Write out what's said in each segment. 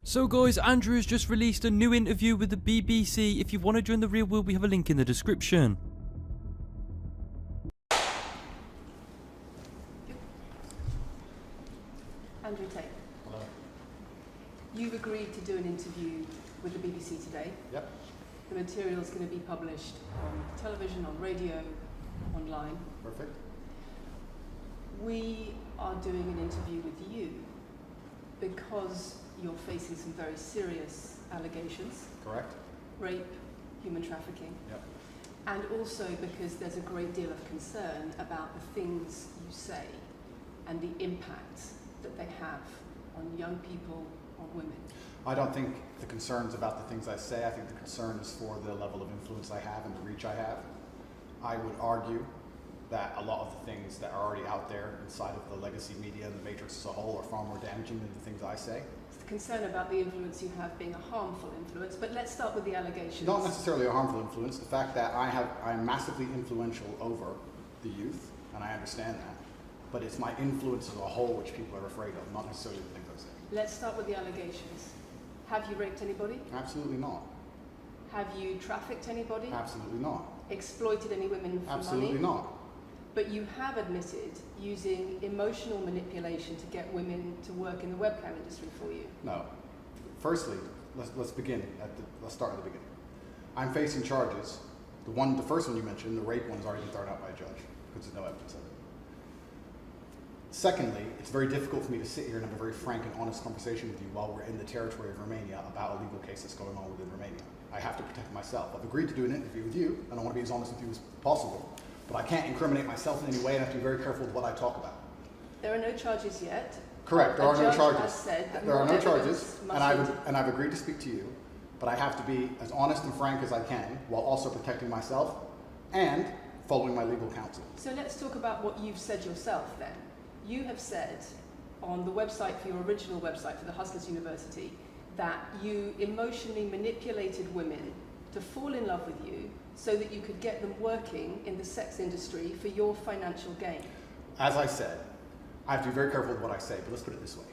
So guys, Andrew has just released a new interview with the BBC. If you want to join the real world, we have a link in the description. Andrew Tate. Hello. You've agreed to do an interview with the BBC today. Yep. The material is going to be published on television, on radio, online. Perfect. We are doing an interview with you because you're facing some very serious allegations. Correct. Rape, human trafficking. Yep. And also because there's a great deal of concern about the things you say and the impact that they have on young people, on women. I don't think the concern's about the things I say. I think the concern is for the level of influence I have and the reach I have. I would argue that a lot of the things that are already out there inside of the legacy media and the matrix as a whole are far more damaging than the things I say. It's the concern about the influence you have being a harmful influence, but let's start with the allegations. Not necessarily a harmful influence. The fact that I'm massively influential over the youth, and I understand that, but it's my influence as a whole which people are afraid of, not necessarily the things I say. Let's start with the allegations. Have you raped anybody? Absolutely not. Have you trafficked anybody? Absolutely not. Exploited any women for money? Absolutely not. But you have admitted using emotional manipulation to get women to work in the webcam industry for you. No. Firstly, let's begin let's start at the beginning. I'm facing charges. The first one you mentioned, the rape one, has already been thrown out by a judge because there's no evidence of it. Secondly, it's very difficult for me to sit here and have a very frank and honest conversation with you while we're in the territory of Romania about a legal case that's going on within Romania. I have to protect myself. I've agreed to do an interview with you, and I want to be as honest with you as possible. But I can't incriminate myself in any way, and I have to be very careful with what I talk about. There are no charges yet. Correct, there are no charges. There are no charges, and I've agreed to speak to you, but I have to be as honest and frank as I can while also protecting myself and following my legal counsel. So let's talk about what you've said yourself then. You have said on the website for your original website for the Hustlers University that you emotionally manipulated women to fall in love with you so that you could get them working in the sex industry for your financial gain. As I said, I have to be very careful with what I say, but let's put it this way.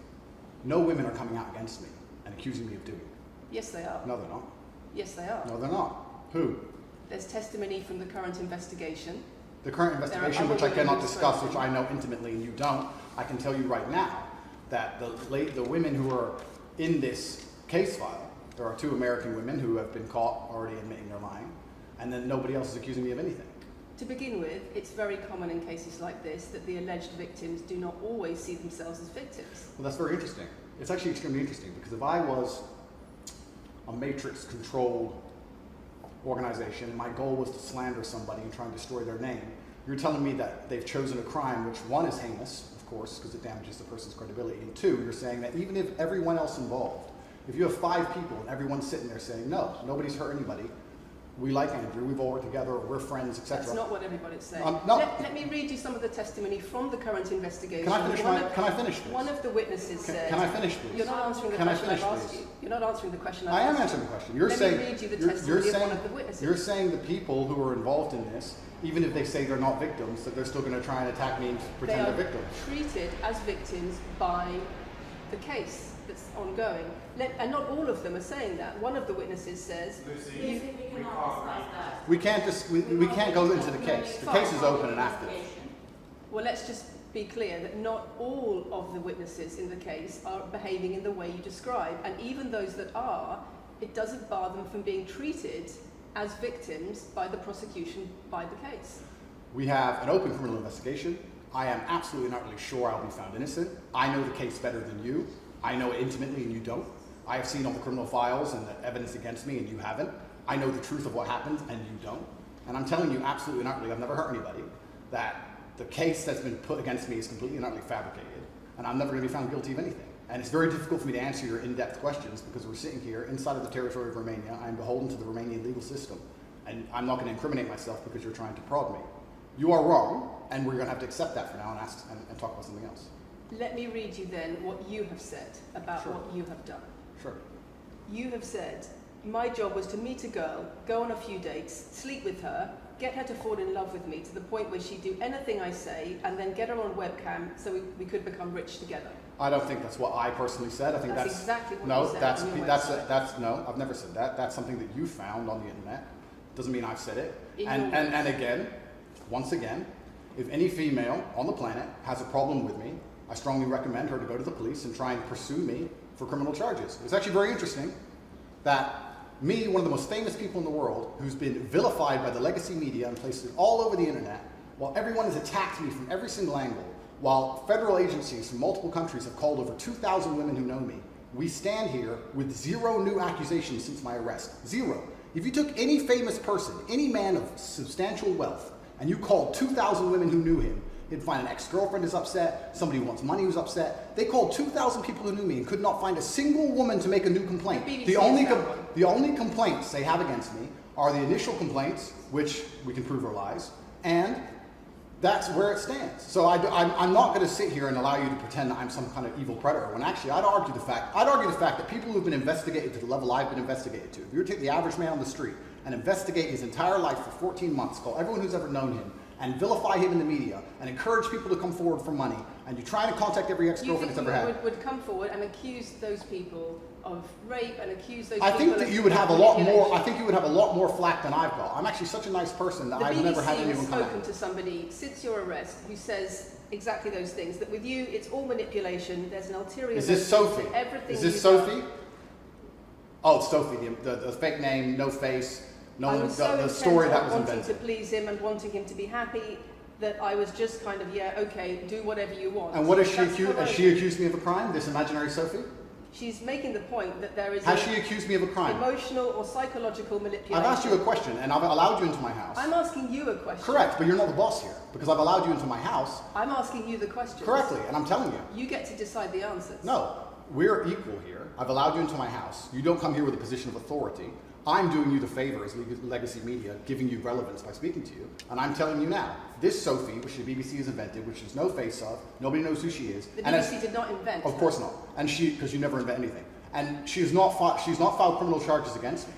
No women are coming out against me and accusing me of doing it. Yes, they are. No, they're not. Yes, they are. No, they're not. Who? There's testimony from the current investigation. The current investigation, which I cannot discuss, which I know intimately and you don't, I can tell you right now that the women who are in this case file, there are 2 American women who have been caught already admitting they're lying, and then nobody else is accusing me of anything. To begin with, it's very common in cases like this that the alleged victims do not always see themselves as victims. Well, that's very interesting. It's actually extremely interesting because if I was a matrix-controlled organization and my goal was to slander somebody and try and destroy their name, you're telling me that they've chosen a crime which, 1, is heinous, of course, because it damages the person's credibility, and 2, you're saying that even if everyone else involved, if you have 5 people and everyone's sitting there saying, no, nobody's hurt anybody, we like Andrew, we've all worked together, we're friends, etc. That's not what everybody's saying. No. Let me read you some of the testimony from the current investigation. Can I finish this? One of the witnesses said... Can I finish, please? You're not answering the question I've asked you. You're not answering the question I've asked you. I am answering the question. Let me read you the testimony of one of the witnesses. You're saying the people who are involved in this, even if they say they're not victims, that they're still going to try and attack me and pretend they're victims. They are treated as victims by the case that's ongoing. And not all of them are saying that. One of the witnesses says... We can't go into the case. The case is open and active. Well, let's just be clear that not all of the witnesses in the case are behaving in the way you describe. And even those that are, it doesn't bar them from being treated as victims by the prosecution by the case. We have an open criminal investigation. I am absolutely not really sure I'll be found innocent. I know the case better than you. I know it intimately and you don't. I have seen all the criminal files and the evidence against me and you haven't. I know the truth of what happened and you don't. And I'm telling you absolutely not really, I've never hurt anybody, that the case that's been put against me is completely and utterly fabricated. And I'm never going to be found guilty of anything. And it's very difficult for me to answer your in-depth questions because we're sitting here inside of the territory of Romania. I'm beholden to the Romanian legal system. And I'm not going to incriminate myself because you're trying to prod me. You are wrong, and we're going to have to accept that for now and talk about something else. Let me read you then what you have said about what you have done. Sure. You have said, my job was to meet a girl, go on a few dates, sleep with her, get her to fall in love with me to the point where she'd do anything I say, and then get her on webcam so we could become rich together. I don't think that's what I personally said. I think that's exactly what no, you said that's on your that's website. that's no. I've never said that. That's something that you found on the internet. Doesn't mean I've said it. And again, once again, if any female on the planet has a problem with me, I strongly recommend her to go to the police and try and pursue me for criminal charges. It's actually very interesting that me, one of the most famous people in the world, who's been vilified by the legacy media and places all over the internet, while everyone has attacked me from every single angle, while federal agencies from multiple countries have called over 2,000 women who know me, we stand here with 0 new accusations since my arrest. 0. If you took any famous person, any man of substantial wealth, and you called 2,000 women who knew him, he'd find an ex-girlfriend is upset, somebody who wants money who's upset. They called 2,000 people who knew me and could not find a single woman to make a new complaint. The only complaints they have against me are the initial complaints, which we can prove are lies, and that's where it stands. So I'm not going to sit here and allow you to pretend that I'm some kind of evil predator, when actually I'd argue the fact that people who've been investigated to the level I've been investigated to, if you were to take the average man on the street and investigate his entire life for 14 months, call everyone who's ever known him, and vilify him in the media, and encourage people to come forward for money, and you try to contact every ex-girlfriend that's ever had. Would come forward and accuse those people of rape and accuse those I people think that you would have a lot more. I think you would have a lot more flack than I've got. I'm actually such a nice person that I've never had anyone come at me. The BBC has spoken to somebody since your arrest who says exactly those things. That with you, it's all manipulation. There's an ulterior. Is this Sophie? Everything. Is this Sophie? Oh, it's Sophie. The fake name, no face, no the story that was invented. Wanting to please him and wanting him to be happy. That I was just kind of, yeah, okay, do whatever you want. And what is she accused? Has she accused me of a crime? This imaginary Sophie? She's making the point that there is. Has she accused me of a crime? Emotional or psychological manipulation. I've asked you a question, and I've allowed you into my house. I'm asking you a question. Correct, but you're not the boss here because I've allowed you into my house. I'm asking you the question. Correctly, and I'm telling you. You get to decide the answers. No, we're equal here. I've allowed you into my house. You don't come here with a position of authority. I'm doing you the favor as legacy media, giving you relevance by speaking to you. And I'm telling you now, this Sophie, which the BBC has invented, which there's no face of, nobody knows who she is. The BBC did not invent. Of course not. And because you never invent anything. And she's not filed criminal charges against me.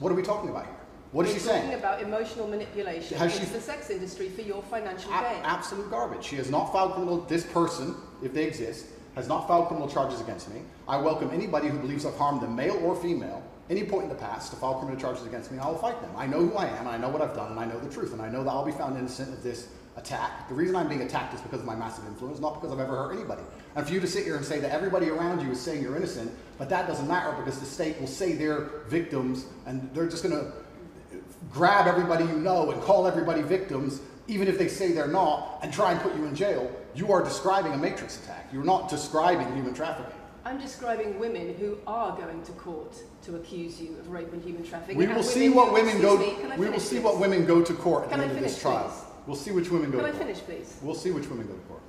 What are we talking about here? What is she saying? Talking about emotional manipulation into the sex industry for your financial gain. Absolute garbage. She has not filed criminal, this person, if they exist, has not filed criminal charges against me. I welcome anybody who believes I've harmed them, male or female, any point in the past to file criminal charges against me, and I will fight them. I know who I am, and I know what I've done, and I know the truth, and I know that I'll be found innocent of this attack. The reason I'm being attacked is because of my massive influence, not because I've ever hurt anybody. And for you to sit here and say that everybody around you is saying you're innocent, but that doesn't matter because the state will say they're victims, and they're just going to grab everybody you know and call everybody victims, even if they say they're not, and try and put you in jail. You are describing a matrix attack. You're not describing human trafficking. I'm describing women who are going to court to accuse you of rape and human trafficking. We will see what women go. We will see what women go to court at the end of this trial. Please? We'll see which women go to court. Can I finish, please? We'll see which women go to court.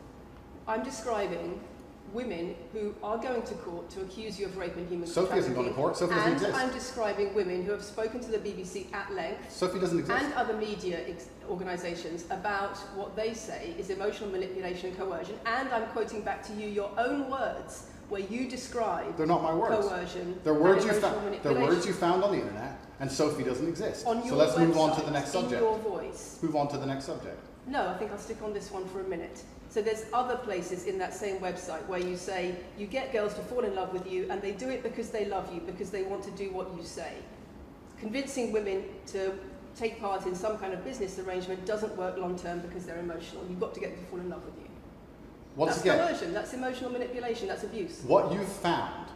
I'm describing women who are going to court to accuse you of rape and human trafficking. Sophie hasn't gone to court. Sophie doesn't exist. And I'm describing women who have spoken to the BBC at length. Sophie doesn't exist. And other media organisations about what they say is emotional manipulation and coercion. And I'm quoting back to you your own words where you describe they're not my words. Coercion. They're words you found on the internet, and Sophie doesn't exist. On your so let's website, move on to the next subject. In your voice. Move on to the next subject. No, I think I'll stick on this one for a minute. So there's other places in that same website where you say you get girls to fall in love with you and they do it because they love you, because they want to do what you say. Convincing women to take part in some kind of business arrangement doesn't work long term because they're emotional. You've got to get them to fall in love with you. That's coercion, that's emotional manipulation, that's abuse. What you've found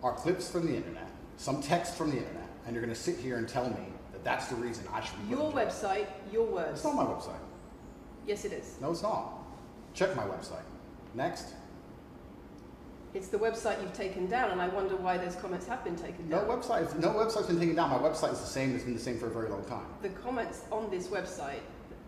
are clips from the internet, some text from the internet, and you're going to sit here and tell me that that's the reason I should be your website, your words. It's not my website. Yes, it is. No, it's not. Check my website. Next. It's the website you've taken down, and I wonder why those comments have been taken down. No website's been taken down. My website is the same. It's been the same for a very long time. The comments on this website,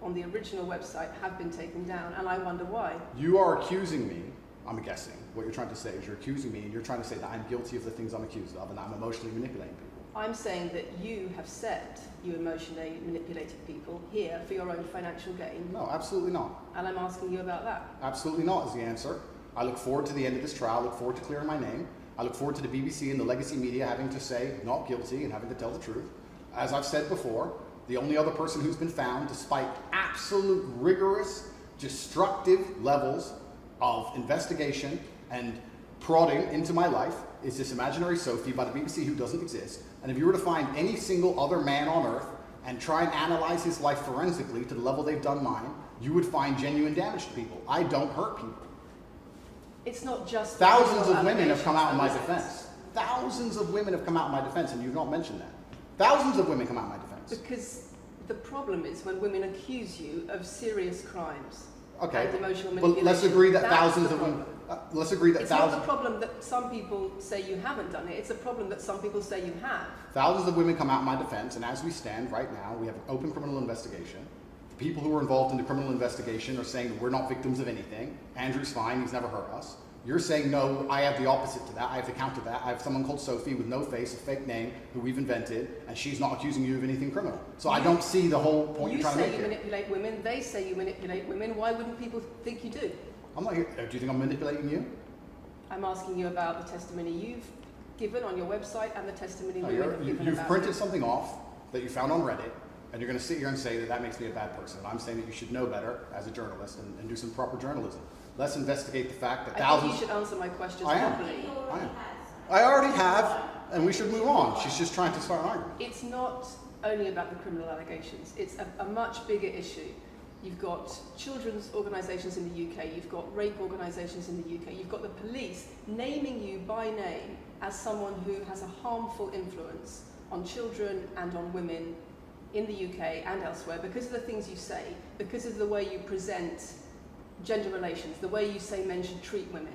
on the original website, have been taken down, and I wonder why. You are accusing me, I'm guessing, what you're trying to say is you're accusing me, and you're trying to say that I'm guilty of the things I'm accused of, and that I'm emotionally manipulating people. I'm saying that you have said you emotionally manipulated people here for your own financial gain. No, absolutely not. And I'm asking you about that. Absolutely not is the answer. I look forward to the end of this trial. I look forward to clearing my name. I look forward to the BBC and the legacy media having to say not guilty and having to tell the truth. As I've said before, the only other person who's been found, despite absolute rigorous, destructive levels of investigation and prodding into my life is this imaginary Sophie by the BBC who doesn't exist. And if you were to find any single other man on earth and try and analyze his life forensically to the level they've done mine, you would find genuine damage to people. I don't hurt people. It's not just... Thousands of women have come out in my defense. Thousands of women have come out in my defense, and you've not mentioned that. Thousands of women come out in my defense. Because the problem is when women accuse you of serious crimes. Okay, and emotional but manipulation. let's agree that That's thousands the of women... problem. let's agree that It's thousands... not the problem that some people say you haven't done it, it's a problem that some people say you have. Thousands of women come out in my defense, and as we stand right now, we have an open criminal investigation. The people who are involved in the criminal investigation are saying that we're not victims of anything. Andrew's fine, he's never hurt us. You're saying, no, I have the opposite to that, I have to counter that. I have someone called Sophie with no face, a fake name, who we've invented, and she's not accusing you of anything criminal. So I don't see the whole point you're trying to make here. You say you manipulate women, they say you manipulate women, why wouldn't people think you do? I'm not here. Do you think I'm manipulating you? I'm asking you about the testimony you've given on your website and the testimony women have given You've about printed you. something off that you found on Reddit, and you're going to sit here and say that that makes me a bad person. And I'm saying that you should know better as a journalist and do some proper journalism. Let's investigate the fact that thousands... I think you should answer my questions I am. properly. I already have, and we should move on. She's just trying to start an argument. It's not only about the criminal allegations. It's a much bigger issue. You've got children's organisations in the UK, you've got rape organisations in the UK, you've got the police naming you by name as someone who has a harmful influence on children and on women in the UK and elsewhere because of the things you say, because of the way you present gender relations, the way you say men should treat women.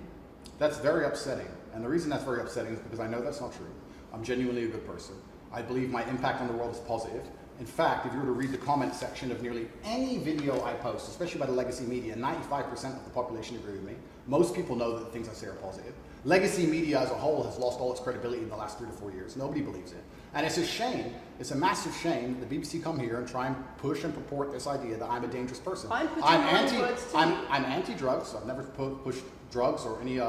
That's very upsetting. And the reason that's very upsetting is because I know that's not true. I'm genuinely a good person. I believe my impact on the world is positive. In fact, if you were to read the comment section of nearly any video I post, especially by the legacy media, 95% of the population agree with me. Most people know that the things I say are positive. Legacy media as a whole has lost all its credibility in the last 3 to 4 years. Nobody believes it. And it's a shame, it's a massive shame that the BBC come here and try and push and purport this idea that I'm a dangerous person. I'm anti-drugs. I've never pushed drugs or any...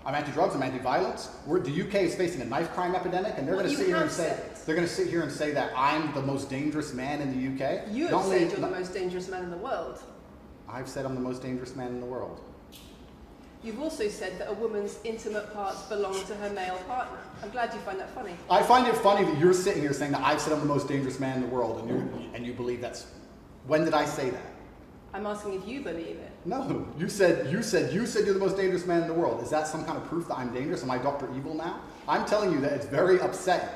I'm anti-drugs, I'm anti-violence. The UK is facing a knife crime epidemic, and they're going to sit here and say that I'm the most dangerous man in the UK. You have said you're the most dangerous man in the world. I've said I'm the most dangerous man in the world. You've also said that a woman's intimate parts belong to her male partner. I'm glad you find that funny. I find it funny that you're sitting here saying that I've said I'm the most dangerous man in the world, and you believe that's... When did I say that? I'm asking if you believe it. No, you said you're the most dangerous man in the world. Is that some kind of proof that I'm dangerous? Am I Dr. Evil now? I'm telling you that it's very upsetting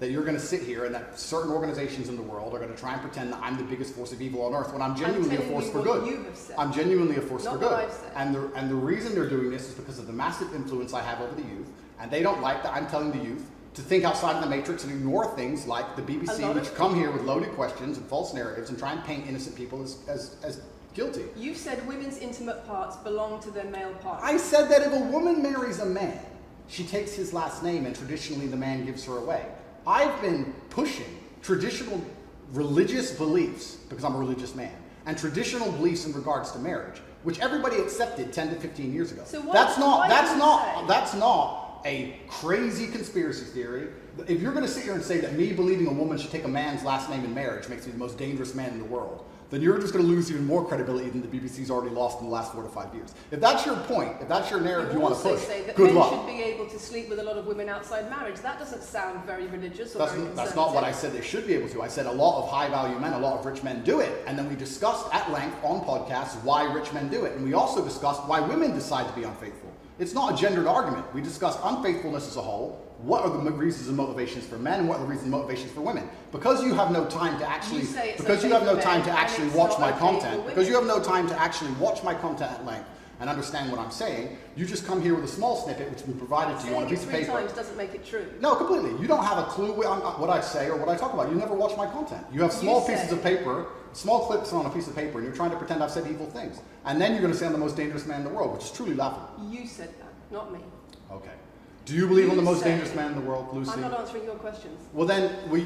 that you're going to sit here and that certain organizations in the world are going to try and pretend that I'm the biggest force of evil on earth when I'm genuinely a force for good. I'm genuinely a force for good. And the reason they're doing this is because of the massive influence I have over the youth, and they don't like that I'm telling the youth to think outside of the matrix and ignore things like the BBC, which come here with loaded questions and false narratives and try and paint innocent people as guilty. You've said women's intimate parts belong to their male partner. I said that if a woman marries a man, she takes his last name and traditionally the man gives her away. I've been pushing traditional religious beliefs, because I'm a religious man, and traditional beliefs in regards to marriage, which everybody accepted 10 to 15 years ago. So that's not a crazy conspiracy theory. If you're going to sit here and say that me believing a woman should take a man's last name in marriage makes me the most dangerous man in the world, then you're just going to lose even more credibility than the BBC's already lost in the last 4 to 5 years. If that's your point, if that's your narrative you want to push, say that good men luck. should be able to sleep with a lot of women outside marriage. That doesn't sound very religious or very conservative. That's not what I said they should be able to. I said a lot of high-value men, a lot of rich men do it. And then we discussed at length on podcasts why rich men do it. And we also discussed why women decide to be unfaithful. It's not a gendered argument. We discussed unfaithfulness as a whole. What are the reasons and motivations for men? What are the reasons and motivations for women? Because you have no time to actually, watch my content, because you have no time to actually watch my content at length and understand what I'm saying, you just come here with a small snippet which has been provided to you on a piece of paper. Saying it 3 times doesn't make it true. No, completely. You don't have a clue what I say or what I talk about. You never watch my content. You have small pieces of paper, small clips on a piece of paper, and you're trying to pretend I've said evil things. And then you're going to say I'm the most dangerous man in the world, which is truly laughable. You said that, not me. Okay. Do you believe I'm the most dangerous man in the world, Lucy? I'm not answering your questions. Well then we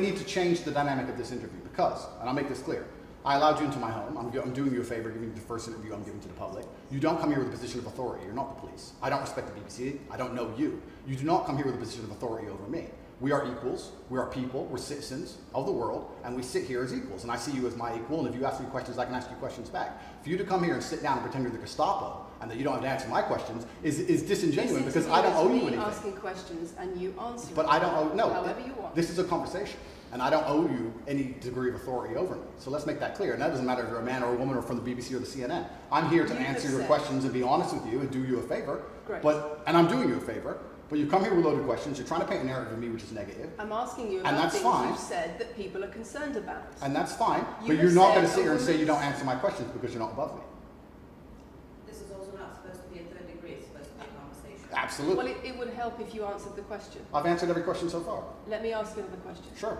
need to change the dynamic of this interview because, and I'll make this clear, I allowed you into my home. I'm doing you a favor, giving you the first interview I'm giving to the public. You don't come here with a position of authority. You're not the police. I don't respect the BBC. I don't know you. You do not come here with a position of authority over me. We are equals. We are people. We're citizens of the world, and we sit here as equals. And I see you as my equal, and if you ask me questions, I can ask you questions back. For you to come here and sit down and pretend you're the Gestapo and that you don't have to answer my questions is disingenuous because I don't owe you anything. Asking questions and you answer. But I don't owe, no. However you want. This is a conversation, and I don't owe you any degree of authority over me. So let's make that clear. And that doesn't matter if you're a man or a woman or from the BBC or the CNN. I'm here to answer your questions and be honest with you and do you a favor. Great. And I'm doing you a favor. But you come here with loaded questions, you're trying to paint a narrative of me which is negative. I'm asking you about things you've said that people are concerned about. And that's fine, but you're not going to sit here and say you don't answer my questions because you're not above me. This is also not supposed to be a third degree, it's supposed to be a conversation. Absolutely. Well, it would help if you answered the question. I've answered every question so far. Let me ask you another question. Sure.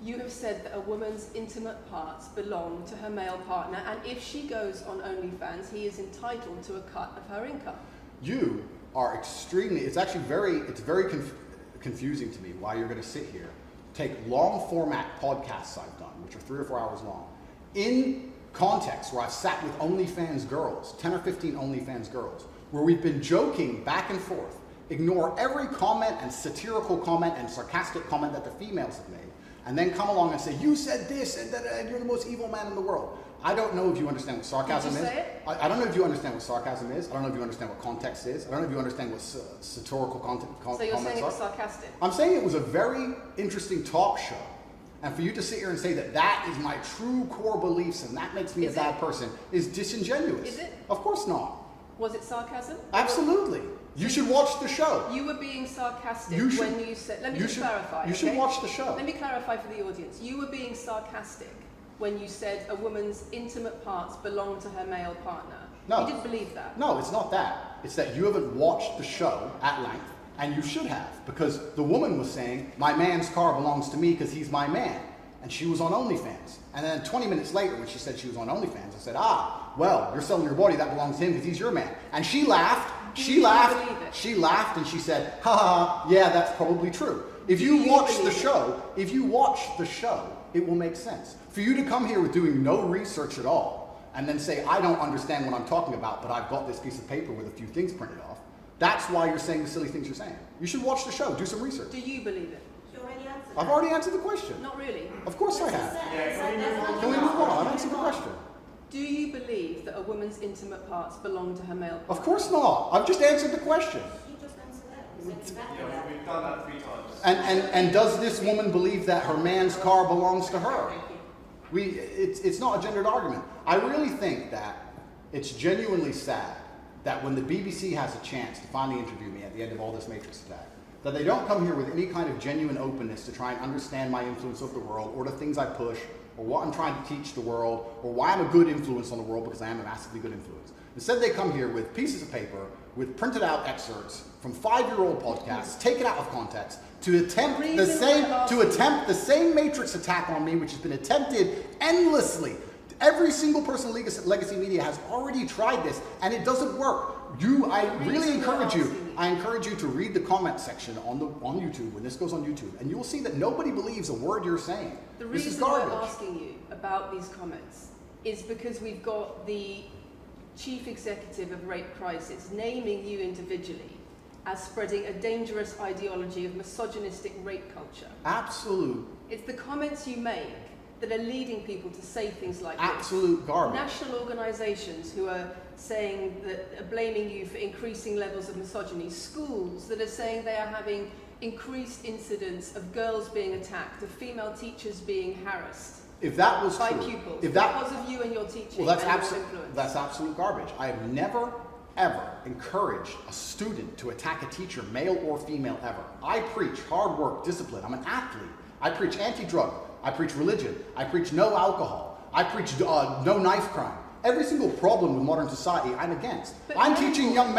You have said that a woman's intimate parts belong to her male partner, and if she goes on OnlyFans, he is entitled to a cut of her income. You are extremely, it's very confusing to me why you're going to sit here, take long format podcasts I've done, which are 3 or 4 hours long, in context where I've sat with OnlyFans girls, 10 or 15 OnlyFans girls, where we've been joking back and forth, ignore every comment and satirical comment and sarcastic comment that the females have made, and then come along and say, you said this and you're the most evil man in the world. I don't know if you understand what sarcasm is. I don't know if you understand what sarcasm is. I don't know if you understand what context is. I don't know if you understand what satirical comments are. So you're saying it was sarcastic? I'm saying it was a very interesting talk show. And for you to sit here and say that that is my true core beliefs and that makes me a bad person is disingenuous. Is it? Of course not. Was it sarcasm? Absolutely. You should watch the show. You were being sarcastic when you said, let me just clarify. You should watch the show. Let me clarify for the audience. You were being sarcastic when you said a woman's intimate parts belong to her male partner. No. You didn't believe that. No, it's not that. It's that you haven't watched the show at length, and you should have, because the woman was saying, my man's car belongs to me because he's my man. And she was on OnlyFans. And then 20 minutes later, when she said she was on OnlyFans, I said, well, you're selling your body, that belongs to him because he's your man. And she laughed, she laughed, and she said, yeah, that's probably true. If you watch the show, it will make sense. For you to come here with doing no research at all, and then say, I don't understand what I'm talking about, but I've got this piece of paper with a few things printed off, that's why you're saying the silly things you're saying. You should watch the show, do some research. Do you believe it? You already answered I've already answered the question. Not really. Of course I have. that. Can we move on? I've answered the question. Do you believe that a woman's intimate parts belong to her male partner? Of course not. I've just answered the question. You just answered that. You said exactly that. We've done that 3 times. And does this woman believe that her man's car belongs to her? It's not a gendered argument. I really think that it's genuinely sad that when the BBC has a chance to finally interview me at the end of all this Matrix attack, that they don't come here with any kind of genuine openness to try and understand my influence over the world, or the things I push, or what I'm trying to teach the world, or why I'm a good influence on the world, because I am a massively good influence. Instead, they come here with pieces of paper, with printed out excerpts from 5-year-old podcasts, taken out of context, to attempt the same Matrix attack on me, which has been attempted endlessly. Every single person in Legacy Media has already tried this, and it doesn't work. I really encourage you to read the comment section on YouTube when this goes on YouTube, and you will see that nobody believes a word you're saying. The This is reason garbage. we're asking you about these comments is because we've got the chief executive of Rape Crisis naming you individually as spreading a dangerous ideology of misogynistic rape culture. Absolute. It's the comments you make that are leading people to say things like Absolute this. garbage. National organisations who are saying that are blaming you for increasing levels of misogyny. Schools that are saying they are having increased incidents of girls being attacked, of female teachers being harassed. If that was by true, pupils, because of you and your teaching, well, that's and your influence. That's absolute garbage. I have never, ever encouraged a student to attack a teacher, male or female, ever. I preach hard work, discipline. I'm an athlete. I preach anti-drug. I preach religion. I preach no alcohol. I preach no knife crime. Every single problem with modern society, I'm against. I'm teaching young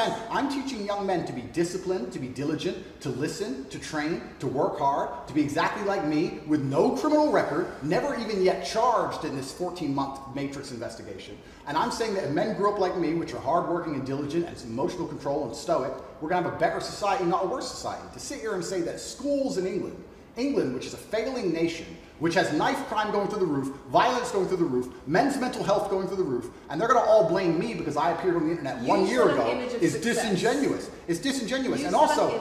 men to be disciplined, to be diligent, to listen, to train, to work hard, to be exactly like me, with no criminal record, never even yet charged in this 14-month Matrix investigation. And I'm saying that if men grew up like me, which are hardworking and diligent and some emotional control and stoic, we're going to have a better society, not a worse society. To sit here and say that schools in England, which is a failing nation, which has knife crime going through the roof, violence going through the roof, men's mental health going through the roof, and they're going to all blame me because I appeared on the internet 1 year ago, is disingenuous. It's disingenuous. And also,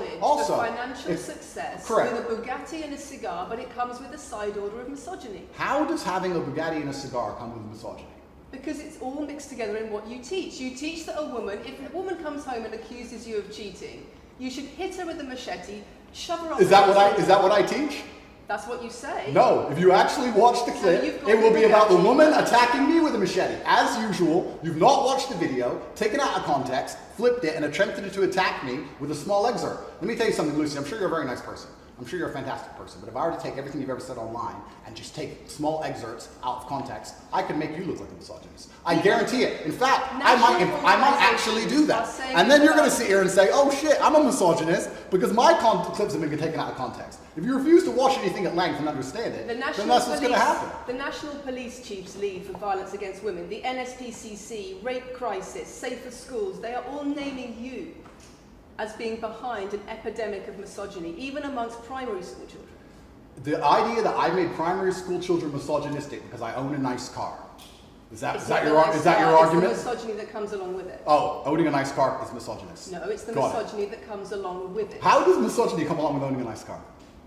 financial success correct. With a Bugatti and a cigar, but it comes with a side order of misogyny. How does having a Bugatti and a cigar come with misogyny? Because it's all mixed together in what you teach. You teach that if a woman comes home and accuses you of cheating, you should hit her with a machete, shove her up. Is that what I teach? That's what you say. No, if you actually watch the clip, it will be about the woman attacking me with a machete. As usual, you've not watched the video, taken it out of context, flipped it, and attempted to attack me with a small excerpt. Let me tell you something, Lucy. I'm sure you're a very nice person. I'm sure you're a fantastic person, but if I were to take everything you've ever said online and just take small excerpts out of context, I could make you look like a misogynist. I guarantee it. In fact, I might actually do that. And then you're going to sit here and say, oh shit, I'm a misogynist because my clips have been taken out of context. If you refuse to watch anything at length and understand it, then that's what's going to happen. The National Police Chiefs League for Violence Against Women, the NSPCC, Rape Crisis, Safer Schools, they are all naming you as being behind an epidemic of misogyny, even amongst primary school children. The idea that I made primary school children misogynistic because I own a nice car. Is that your argument? It's the misogyny that comes along with it. Oh, owning a nice car is misogynist. No, it's the misogyny that comes along with it. How does misogyny come along with owning a nice car?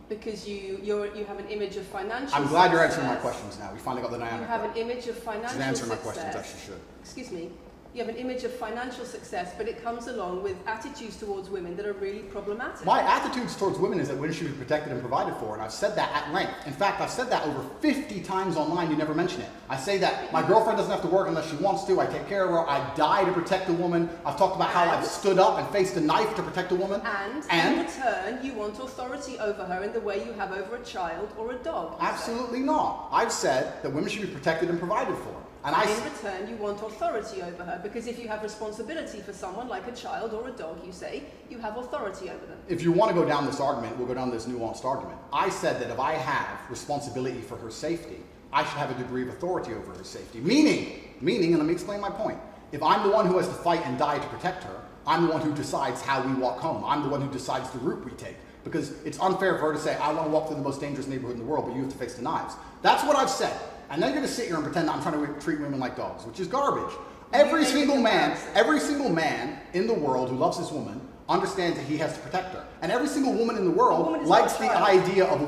Because you have an image of financial I'm glad you're answering my questions now. We finally got the dynamic. You have an image of financial success. She's answering my questions as she should. Excuse me. You have an image of financial success, but it comes along with attitudes towards women that are really problematic. My attitudes towards women is that women should be protected and provided for, and I've said that at length. In fact, I've said that over 50 times online, you never mention it. I say that my girlfriend doesn't have to work unless she wants to, I take care of her, I die to protect a woman. I've talked about how I've stood up and faced a knife to protect a woman. And in return, you want authority over her in the way you have over a child or a dog. Absolutely not. I've said that women should be protected and provided for. And in return, you want authority over her, because if you have responsibility for someone like a child or a dog, you say, you have authority over them. If you want to go down this argument, we'll go down this nuanced argument. I said that if I have responsibility for her safety, I should have a degree of authority over her safety. Meaning, and let me explain my point. If I'm the one who has to fight and die to protect her, I'm the one who decides how we walk home. I'm the one who decides the route we take. Because it's unfair for her to say, I want to walk through the most dangerous neighborhood in the world, but you have to face the knives. That's what I've said. And then you're going to sit here and pretend that I'm trying to treat women like dogs, which is garbage. Every single man in the world who loves this woman understands that he has to protect her. And every single woman in the world likes the idea of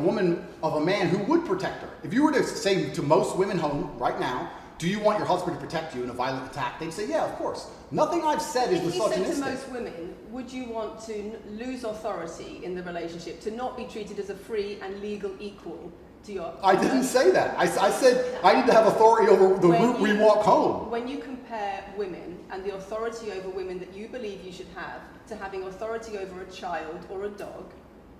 a man who would protect her. If you were to say to most women home right now, do you want your husband to protect you in a violent attack? They'd say, yeah, of course. Nothing I've said is misogynistic. If you said to most women, would you want to lose authority in the relationship, to not be treated as a free and legal equal? I didn't say that. I said I need to have authority over the route we walk home. When you compare women and the authority over women that you believe you should have to having authority over a child or a dog,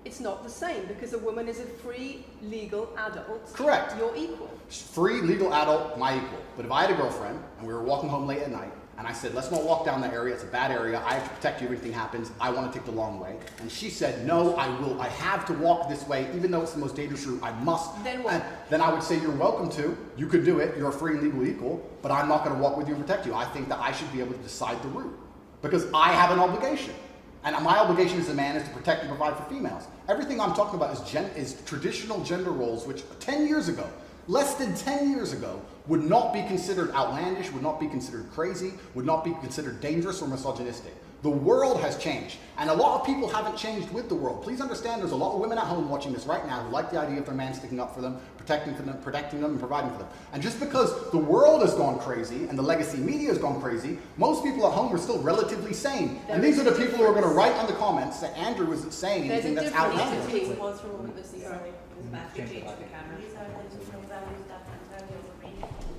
it's not the same, because a woman is a free, legal adult. Correct. You're equal. Free, legal adult, my equal. But if I had a girlfriend and we were walking home late at night, and I said, let's not walk down that area, it's a bad area, I have to protect you if anything happens, I want to take the long way. And she said, no, I have to walk this way, even though it's the most dangerous route, I must. Then what? Then I would say, you're welcome to, you could do it, you're a free and legal equal, but I'm not going to walk with you and protect you. I think that I should be able to decide the route, because I have an obligation. And my obligation as a man is to protect and provide for females. Everything I'm talking about is traditional gender roles, which 10 years ago, less than 10 years ago, would not be considered outlandish, would not be considered crazy, would not be considered dangerous or misogynistic. The world has changed, and a lot of people haven't changed with the world. Please understand, there's a lot of women at home watching this right now who like the idea of their man sticking up for them, protecting them, and providing for them. And just because the world has gone crazy and the legacy media has gone crazy, most people at home are still relatively sane. And these are the people who are going to write on the comments that Andrew isn't saying anything that's outlandish.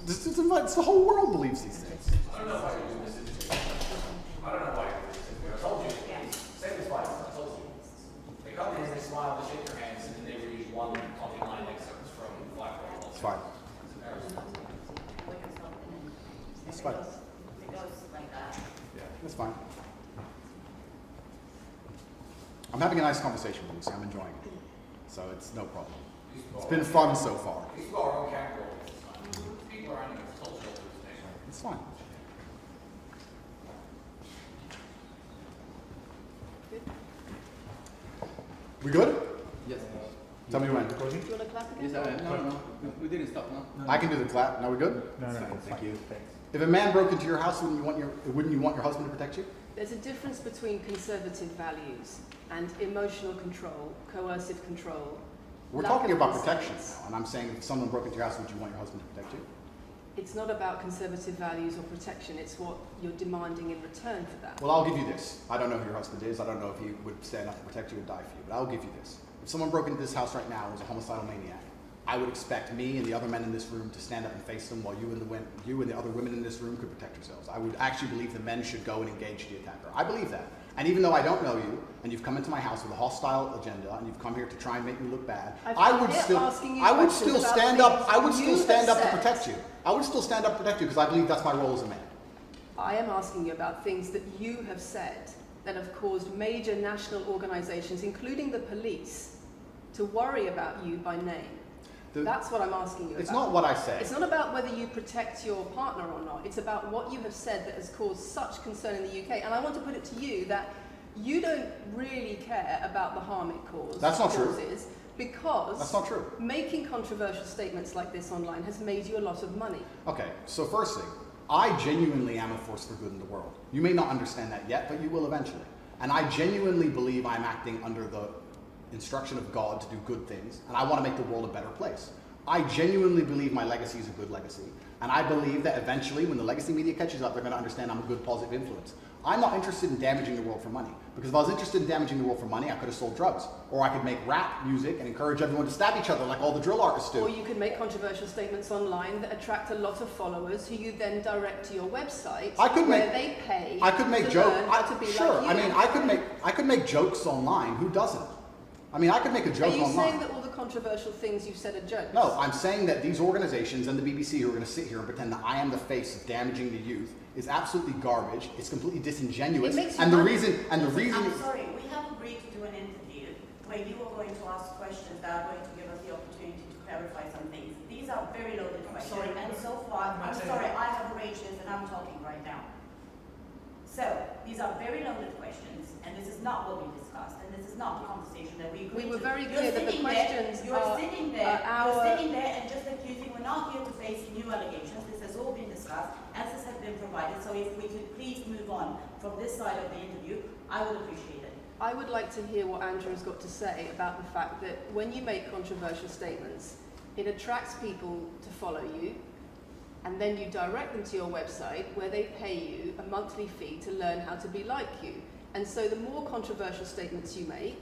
It's the whole world believes these things. I don't know why you're doing this. I don't know why you're doing this. I told you. Same as why I told you. They come in, they smile, they shake their hands, and then they read one funny line excerpts from Black Girl. It's fine. It's fine. It goes like that. Yeah, that's fine. I'm having a nice conversation with Lucy. I'm enjoying it. So it's no problem. It's been fun so far. These are our own category. People are animals, cultural. It's fine. We good? Yes. Tell me when. Do you want to clap again? Yes, no. We didn't stop, no? I can do the clap. Now we good? No, Thank you. If a man broke into your house, wouldn't you want your husband to protect you? There's a difference between conservative values and emotional control, coercive control. We're talking about protection now, and I'm saying if someone broke into your house, would you want your husband to protect you? It's not about conservative values or protection, it's what you're demanding in return for that. Well, I'll give you this. I don't know who your husband is. I don't know if he would stand up to protect you or die for you, but I'll give you this. If someone broke into this house right now and was a homicidal maniac, I would expect me and the other men in this room to stand up and face them while you and the other women in this room could protect yourselves. I would actually believe the men should go and engage the attacker. I believe that. And even though I don't know you, and you've come into my house with a hostile agenda, and you've come here to try and make me look bad, I would still stand up to protect you. I would still stand up to protect you because I believe that's my role as a man. I am asking you about things that you have said that have caused major national organizations, including the police, to worry about you by name. That's what I'm asking you about. It's not what I say. It's not about whether you protect your partner or not. It's about what you have said that has caused such concern in the UK. And I want to put it to you that you don't really care about the harm it causes. That's not true. Because that's not true. Making controversial statements like this online has made you a lot of money. Okay, so first thing, I genuinely am a force for good in the world. You may not understand that yet, but you will eventually. And I genuinely believe I'm acting under the instruction of God to do good things, and I want to make the world a better place. I genuinely believe my legacy is a good legacy, and I believe that eventually when the legacy media catches up, they're going to understand I'm a good positive influence. I'm not interested in damaging the world for money, because if I was interested in damaging the world for money, I could have sold drugs, or I could make rap music and encourage everyone to stab each other like all the drill artists do. Or you could make controversial statements online that attract a lot of followers who you then direct to your website where they pay to learn how to be like you. I mean, I could make jokes online. Who doesn't? I mean, I could make a joke online. Are you saying that all the controversial things you've said are jokes? No, I'm saying that these organizations and the BBC who are going to sit here and pretend that I am the face of damaging the youth is absolutely garbage. It's completely disingenuous. I'm sorry, we have agreed to do an interview where you are going to ask questions that are going to give us the opportunity to clarify some things. These are very loaded questions. And so far, I'm sorry, I have arranged this and I'm talking right now. So, these are very loaded questions, and this is not what we discussed, and this is not the conversation that we agreed to. We were very clear that the questions You're sitting there and just accusing, we're not here to face new allegations. This has all been discussed, answers have been provided, so if we could please move on from this side of the interview, I would appreciate it. I would like to hear what Andrew's got to say about the fact that when you make controversial statements, it attracts people to follow you, and then you direct them to your website where they pay you a monthly fee to learn how to be like you. And so the more controversial statements you make,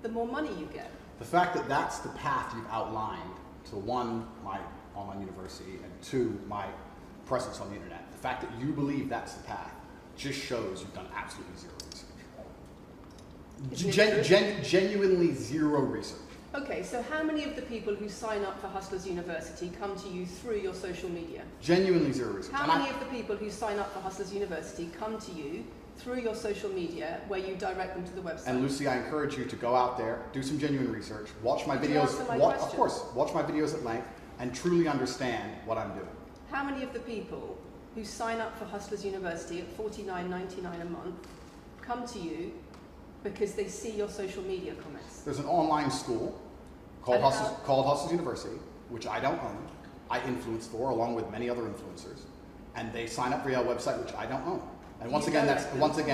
the more money you get. The fact that that's the path you've outlined to one, my online university, and two, my presence on the internet, the fact that you believe that's the path just shows you've done absolutely zero research. Genuinely zero research. Okay, so how many of the people who sign up for Hustlers University come to you through your social media? Genuinely zero research. How many of the people who sign up for Hustlers University come to you through your social media where you direct them to the website? And Lucy, I encourage you to go out there, do some genuine research, watch my videos, of course, watch my videos at length, and truly understand what I'm doing. How many of the people who sign up for Hustlers University at $49.99 a month come to you because they see your social media comments? There's an online school called Hustlers University, which I don't own. I influence for, along with many other influencers, and they sign up for your website, which I don't own. And once again, that's nothing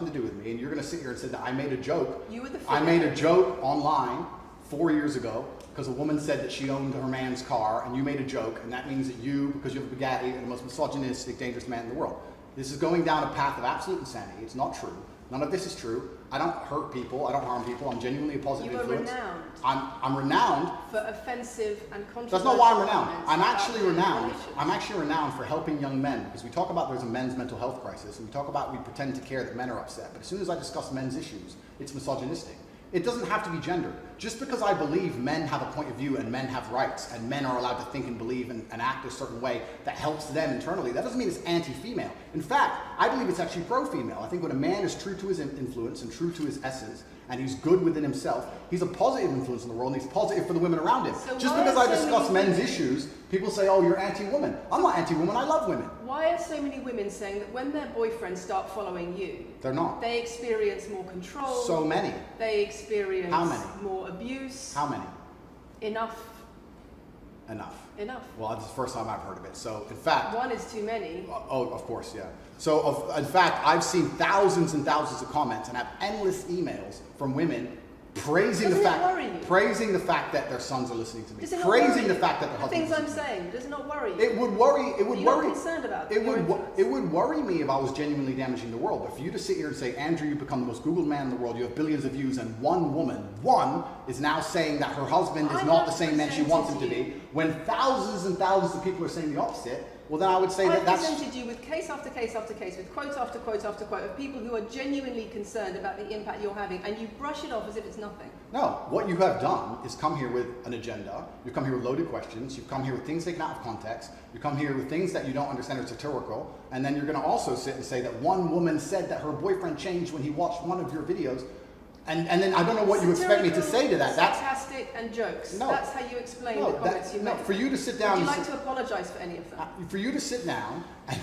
to do with me. And you're going to sit here and say that I made a joke. I made a joke online 4 years ago because a woman said that she owned her man's car, and you made a joke, and that means that you, because you have a Bugatti, are the most misogynistic, dangerous man in the world. This is going down a path of absolute insanity. It's not true. None of this is true. I don't hurt people. I don't harm people. I'm genuinely a positive influence. You are renowned. I'm renowned for offensive and controversial. That's not why I'm renowned. I'm actually renowned. I'm actually renowned for helping young men, because we talk about there's a men's mental health crisis, and we pretend to care that men are upset. But as soon as I discuss men's issues, it's misogynistic. It doesn't have to be gendered. Just because I believe men have a point of view and men have rights and men are allowed to think and believe and act a certain way that helps them internally, that doesn't mean it's anti-female. In fact, I believe it's actually pro-female. I think when a man is true to his influence and true to his essence, and he's good within himself, he's a positive influence in the world, and he's positive for the women around him. So just because I discuss men's issues, people say, oh, you're anti-woman. I'm not anti-woman, I love women. Why are so many women saying that when their boyfriends start following you, they're not. They experience more control. So many. They experience How many? More abuse. How many? Enough. Enough. Enough. Well, that's the first time I've heard of it. So, in fact... One is too many. Oh, of course, yeah. So, in fact, I've seen thousands and thousands of comments and have endless emails from women praising Doesn't the it worry you? fact, praising the fact that their sons are listening to me, Does it not praising worry the you? fact that their The husbands things I'm listen to me. saying, does it not worry you? It would worry. It would You're worry. not concerned about It your would. influence? It would worry me if I was genuinely damaging the world. But for you to sit here and say, Andrew, you've become the most Googled man in the world. You have billions of views, and one woman, is now saying that her husband is I not have the same man she wants him to presented be, when thousands and thousands of people are saying the opposite. Well, then I would say that I've that's. presented you with case after case after case, with quote after quote after quote of people who are genuinely concerned about the impact you're having, and you brush it off as if it's nothing. No, what you have done is come here with an agenda. You've come here with loaded questions. You've come here with things taken out of context. You come here with things that you don't understand are satirical. And then you're going to also sit and say that one woman said that her boyfriend changed when he watched one of your videos. And then I don't know what you expect me to say to that. That's sarcastic and jokes. No. That's how you explain no, the comments you no. make. For you to sit down. Would you and like to apologise for any of them? for you to sit down. And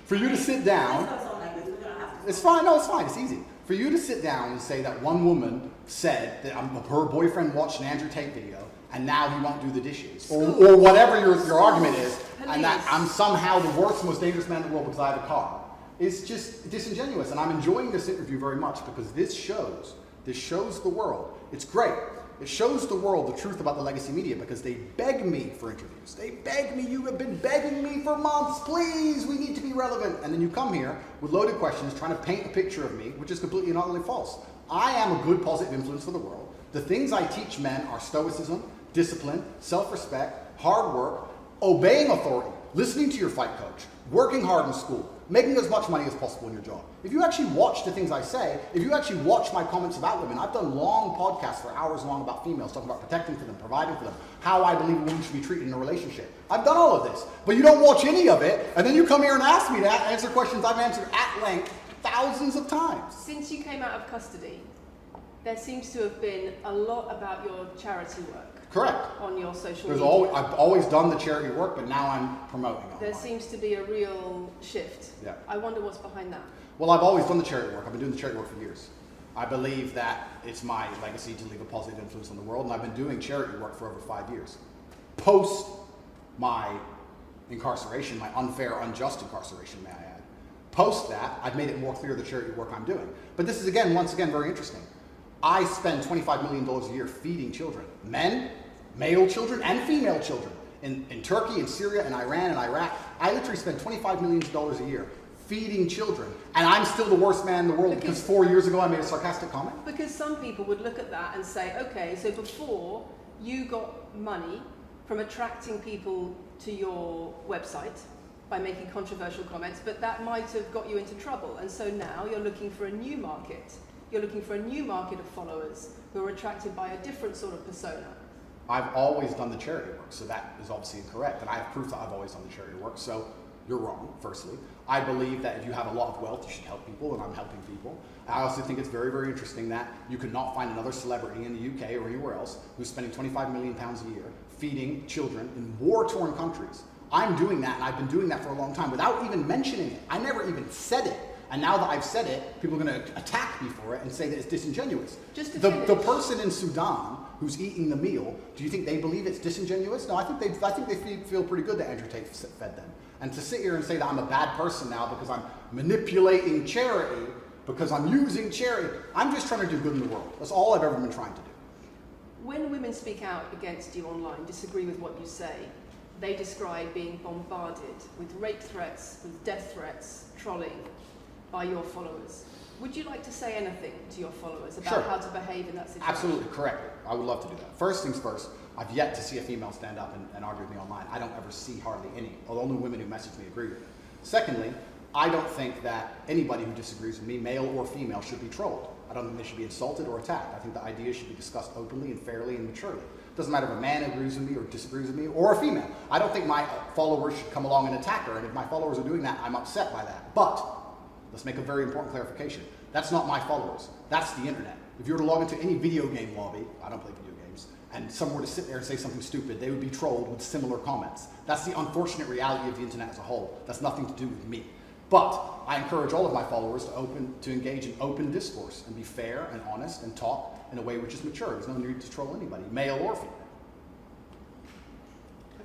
for you to sit down. This goes on like this, we're gonna have to. It's fine. No, it's fine. It's easy. For you to sit down and say that one woman said that her boyfriend watched an Andrew Tate video and now he won't do the dishes, or whatever your argument is, and that I'm somehow the worst, most dangerous man in the world because I have a car, is just disingenuous. And I'm enjoying this interview very much because this shows the world. It's great. It shows the world the truth about the legacy media because they beg me for interviews. They beg me. You have been begging me for months. Please, we need to be relevant. And then you come here with loaded questions trying to paint a picture of me, which is completely and utterly false. I am a good positive influence for the world. The things I teach men are stoicism, discipline, self-respect, hard work, obeying authority, listening to your fight coach, working hard in school, making as much money as possible in your job. If you actually watch the things I say, if you actually watch my comments about women, I've done long podcasts for hours long about females, talking about protecting for them, providing for them, how I believe a woman should be treated in a relationship. I've done all of this, but you don't watch any of it, and then you come here and ask me to answer questions I've answered at length thousands of times. Since you came out of custody, there seems to have been a lot about your charity work. Correct. On your social There's media. I've always done the charity work, but now I'm promoting online. There seems to be a real shift. Yeah. I wonder what's behind that. Well, I've always done the charity work. I've been doing the charity work for years. I believe that it's my legacy to leave a positive influence on the world, and I've been doing charity work for over 5 years. Post my incarceration, my unfair, unjust incarceration, may I add. Post that, I've made it more clear the charity work I'm doing. But this is, once again, very interesting. I spend $25 million a year feeding children. Men, male children, and female children. In Turkey, in Syria, in Iran, and Iraq, I literally spend $25 million a year feeding children. And I'm still the worst man in the world because 4 years ago I made a sarcastic comment? Because some people would look at that and say, okay, so before you got money from attracting people to your website by making controversial comments, but that might have got you into trouble. And so now you're looking for a new market. You're looking for a new market of followers who are attracted by a different sort of persona. I've always done the charity work, so that is obviously incorrect. And I have proof that I've always done the charity work, so you're wrong, firstly. I believe that if you have a lot of wealth, you should help people, and I'm helping people. I also think it's very, very interesting that you could not find another celebrity in the UK or anywhere else who's spending £25 million a year feeding children in war-torn countries. I'm doing that, and I've been doing that for a long time without even mentioning it. I never even said it. And now that I've said it, people are going to attack me for it and say that it's disingenuous. The person in Sudan who's eating the meal, do you think they believe it's disingenuous? No, I think they feel pretty good that Andrew Tate fed them. And to sit here and say that I'm a bad person now because I'm manipulating charity, because I'm using charity, I'm just trying to do good in the world. That's all I've ever been trying to do. When women speak out against you online, disagree with what you say, they describe being bombarded with rape threats, with death threats, trolling by your followers. Would you like to say anything to your followers about how to behave in that situation? Absolutely, correct. I would love to do that. First things first, I've yet to see a female stand up and argue with me online. I don't ever see hardly any. Only women who message me agree with me. Secondly, I don't think that anybody who disagrees with me, male or female, should be trolled. I don't think they should be insulted or attacked. I think the ideas should be discussed openly and fairly and maturely. It doesn't matter if a man agrees with me or disagrees with me, or a female. I don't think my followers should come along and attack her, and if my followers are doing that, I'm upset by that. But let's make a very important clarification. That's not my followers. That's the internet. If you were to log into any video game lobby, I don't play video games, and someone were to sit there and say something stupid, they would be trolled with similar comments. That's the unfortunate reality of the internet as a whole. That's nothing to do with me. But I encourage all of my followers to engage in open discourse and be fair and honest and talk in a way which is mature. There's no need to troll anybody, male or female.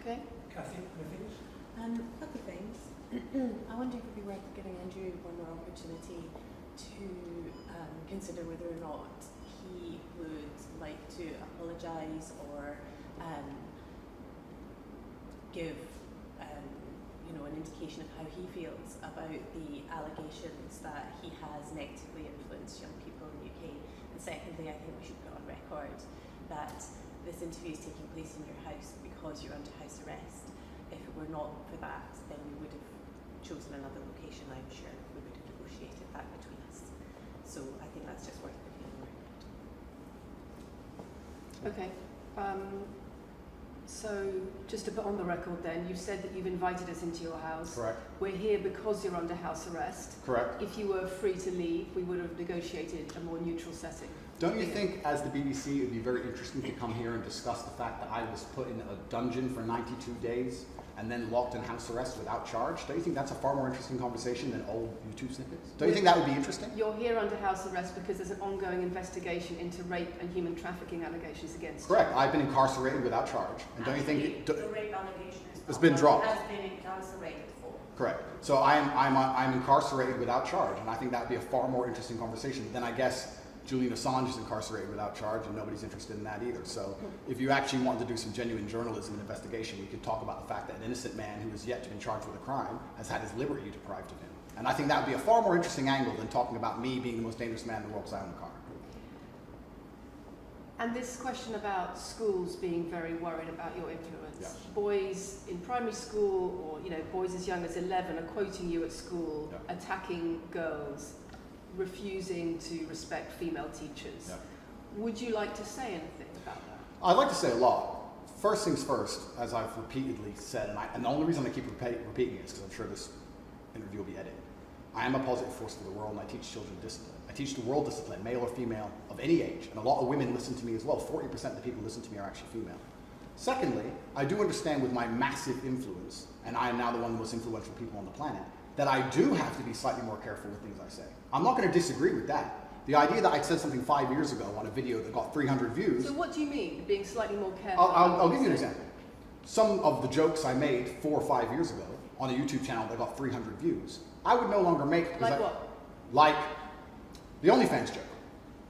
Okay. Kathy, anything? A couple of things. I wonder if it would be worth giving Andrew one more opportunity to consider whether or not he would like to apologise or give an indication of how he feels about the allegations that he has negatively influenced young people in the UK. And secondly, I think we should put on record that this interview is taking place in your house because you're under house arrest. If it were not for that, then we would have chosen another location, I'm sure. We would have negotiated that between us. So I think that's just worth putting on record. Okay. So, just to put on the record then, you've said that you've invited us into your house. Correct. We're here because you're under house arrest. Correct. If you were free to leave, we would have negotiated a more neutral setting. Don't you think, as the BBC, it would be very interesting to come here and discuss the fact that I was put in a dungeon for 92 days and then locked in house arrest without charge? Don't you think that's a far more interesting conversation than old YouTube snippets? Don't you think that would be interesting? You're here under house arrest because there's an ongoing investigation into rape and human trafficking allegations against Correct. I've been incarcerated without charge. And don't you think the rape allegation it's been dropped? Has been incarcerated for. Correct. So I'm incarcerated without charge, and I think that would be a far more interesting conversation than, I guess, Julian Assange is incarcerated without charge, and nobody's interested in that either. So if you actually wanted to do some genuine journalism and investigation, we could talk about the fact that an innocent man who has yet to be charged with a crime has had his liberty deprived of him. And I think that would be a far more interesting angle than talking about me being the most dangerous man in the world because I own a car. And this question about schools being very worried about your influence. Yes. Boys in primary school, or boys as young as 11 are quoting you at school, attacking girls, refusing to respect female teachers. Would you like to say anything about that? I'd like to say a lot. First things first, as I've repeatedly said, and the only reason I keep repeating it is because I'm sure this interview will be edited. I am a positive force for the world, and I teach children discipline. I teach the world discipline, male or female, of any age. And a lot of women listen to me as well. 40% of the people who listen to me are actually female. Secondly, I do understand with my massive influence, and I am now the one of the most influential people on the planet, that I do have to be slightly more careful with things I say. I'm not going to disagree with that. The idea that I said something 5 years ago on a video that got 300 views... So what do you mean, being slightly more careful? I'll give you an example. Some of the jokes I made 4 or 5 years ago on a YouTube channel that got 300 views, I would no longer make... Like what? Like the OnlyFans joke,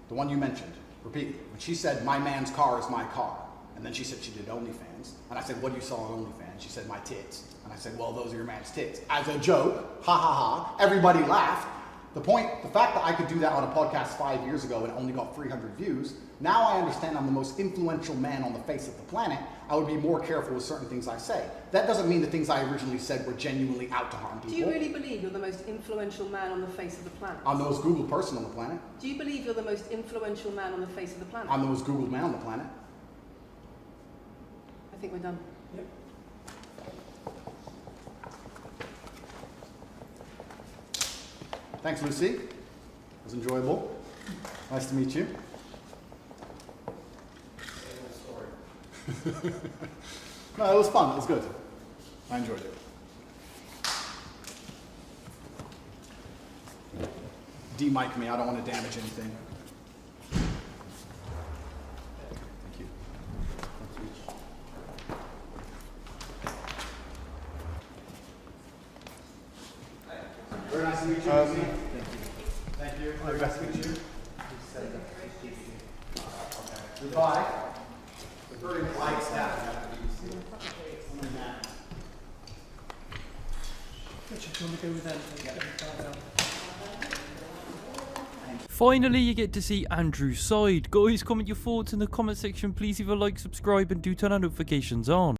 the one you mentioned repeatedly. When she said, my man's car is my car, and then she said she did OnlyFans, and I said, what do you sell on OnlyFans? She said, my tits. And I said, well, those are your man's tits. As a joke, ha ha ha, everybody laughed. The fact that I could do that on a podcast 5 years ago and only got 300 views, now I understand I'm the most influential man on the face of the planet. I would be more careful with certain things I say. That doesn't mean the things I originally said were genuinely out to harm people. Do you really believe you're the most influential man on the face of the planet? I'm the most Googled person on the planet. Do you believe you're the most influential man on the face of the planet? I'm the most Googled man on the planet. I think we're done. Yep. Thanks, Lucy. It was enjoyable. Nice to meet you. No, it was fun. It was good. I enjoyed it. De-mic me. I don't want to damage anything. Thank you. Very nice to meet you. Thank you. Thank you. Very nice to meet you. Goodbye. The very polite staff. Richard, do you want to go with them? Finally, you get to see Andrew's side. Guys, comment your thoughts in the comment section. Please leave a like, subscribe, and do turn our notifications on.